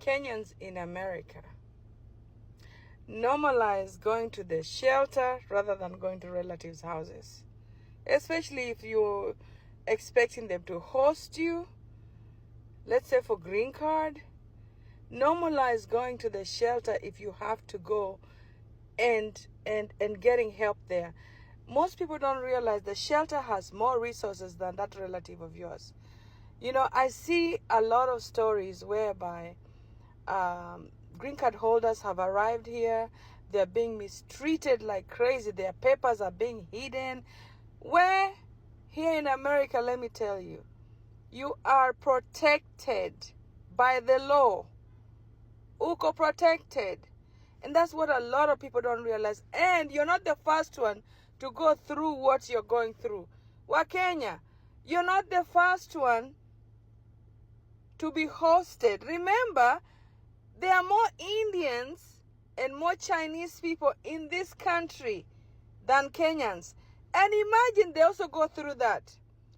Kenyans in America normalize going to the shelter rather than going to relatives' houses, especially if you're expecting them to host you, let's say for green card. Normalize going to the shelter if you have to go and getting help there. Most people don't realize the shelter has more resources than that relative of yours. You know, I see a lot of stories whereby green card holders have arrived here. They're being mistreated like crazy. Their papers are being hidden. Where here in America, let me tell you, you are protected by the law. Uko protected. And that's what a lot of people don't realize. And you're not the first one to go through what you're going through. Wakenya, you're not the first one to be hosted. Remember, there are more Indians and more Chinese people in this country than Kenyans. And imagine they also go through that.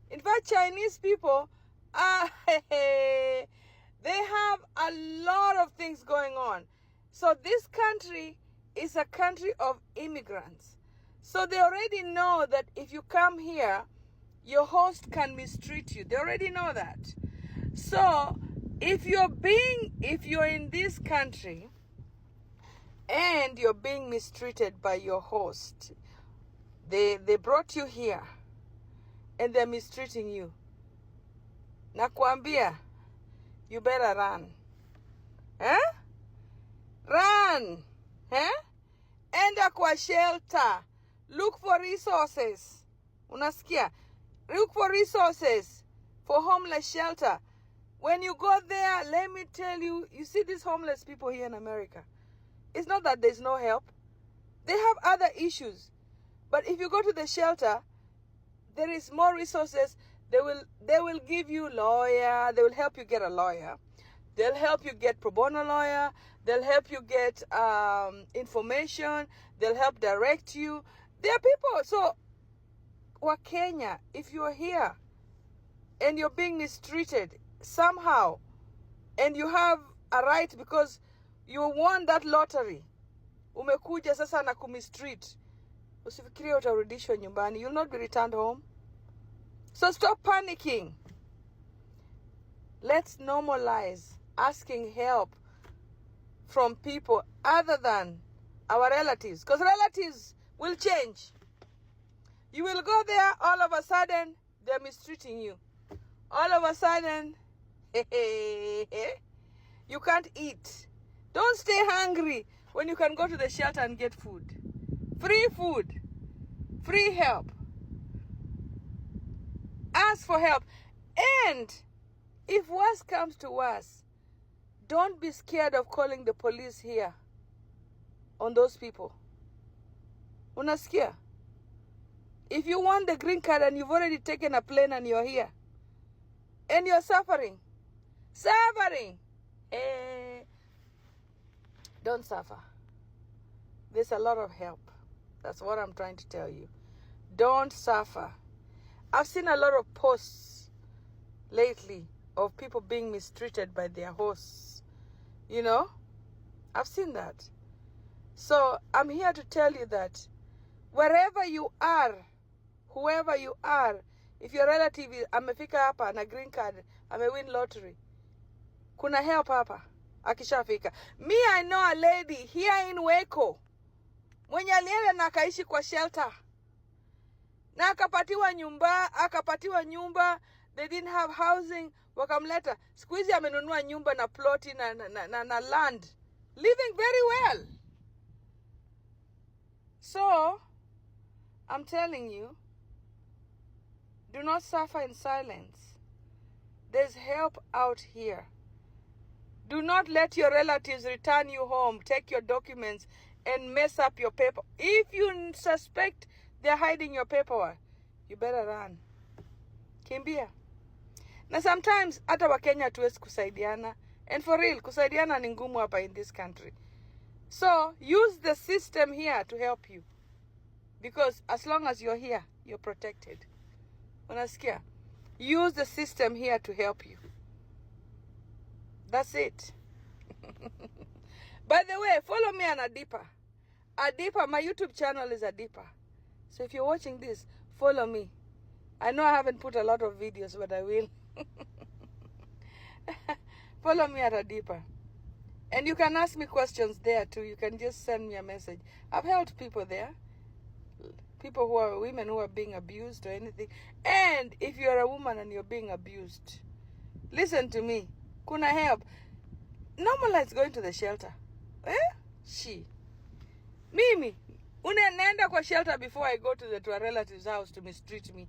In fact, Chinese people, they have a lot of things going on. So this country is a country of immigrants. So they already know that if you come here, your host can mistreat you. They already know that. So if you're in this country and you're being mistreated by your host, they brought you here and they're mistreating you, nakwambia, you better run. Run. Enda kwa shelter. Look for resources. Unasikia? Look for resources for homeless shelter. When you go there, let me tell you, you see these homeless people here in America. It's not that there's no help. They have other issues. But if you go to the shelter, there is more resources. They will give you lawyer. They will help you get a lawyer. They'll help you get pro bono lawyer. They'll help you get information. They'll help direct you. There are people. So, Wakenya, if you're here and you're being mistreated somehow, and you have a right because you won that lottery, umekuja sasa na kumistreat, usifikirie utarudishwa nyumbani. You'll not be returned home. So stop panicking. Let's normalize asking help from people other than our relatives, because relatives will change. You will go there, all of a sudden they're mistreating you. All of a sudden you can't eat. Don't stay hungry when you can go to the shelter and get food, free help. Ask for help. And if worse comes to worse, don't be scared of calling the police here on those people. Unasikia? If you want the green card and you've already taken a plane and you're here and you're suffering, don't suffer. There's a lot of help. That's what I'm trying to tell you. Don't suffer. I've seen a lot of posts lately of people being mistreated by their hosts. You know? I've seen that. So I'm here to tell you that wherever you are, whoever you are, if your relative amefika hapa na green card, amewin lottery, kuna help hapa akishafika. Me, I know a lady here in Waco mwenye alienda na akaishi kwa shelter na akapatiwa nyumba. They didn't have housing, wakamleta. Siku hizi amenunua nyumba na ploti na land, living very well. So I'm telling you, do not suffer in silence. There's help out here. Do not let your relatives return you home, take your documents, and mess up your paper. If you suspect they're hiding your paperwork, you better run. Kimbia. Na sometimes hata Wakenya hatuwezi kusaidiana. And for real, kusaidiana ni ngumu hapa in this country. So use the system here to help you. Because as long as you're here, you're protected. Unasikia? Use the system here to help you. That's it. By the way, follow me on Adipa. Adipa, my YouTube channel is Adipa. So if you're watching this, follow me. I know I haven't put a lot of videos, but I will. Follow me at Adipa. And you can ask me questions there too. You can just send me a message. I've helped people there. People who are women who are being abused or anything. And if you're a woman and you're being abused, listen to me. Kuna help. Normalize going to the shelter. Mimi, naenda kwa shelter before I go to a relative's house to mistreat me.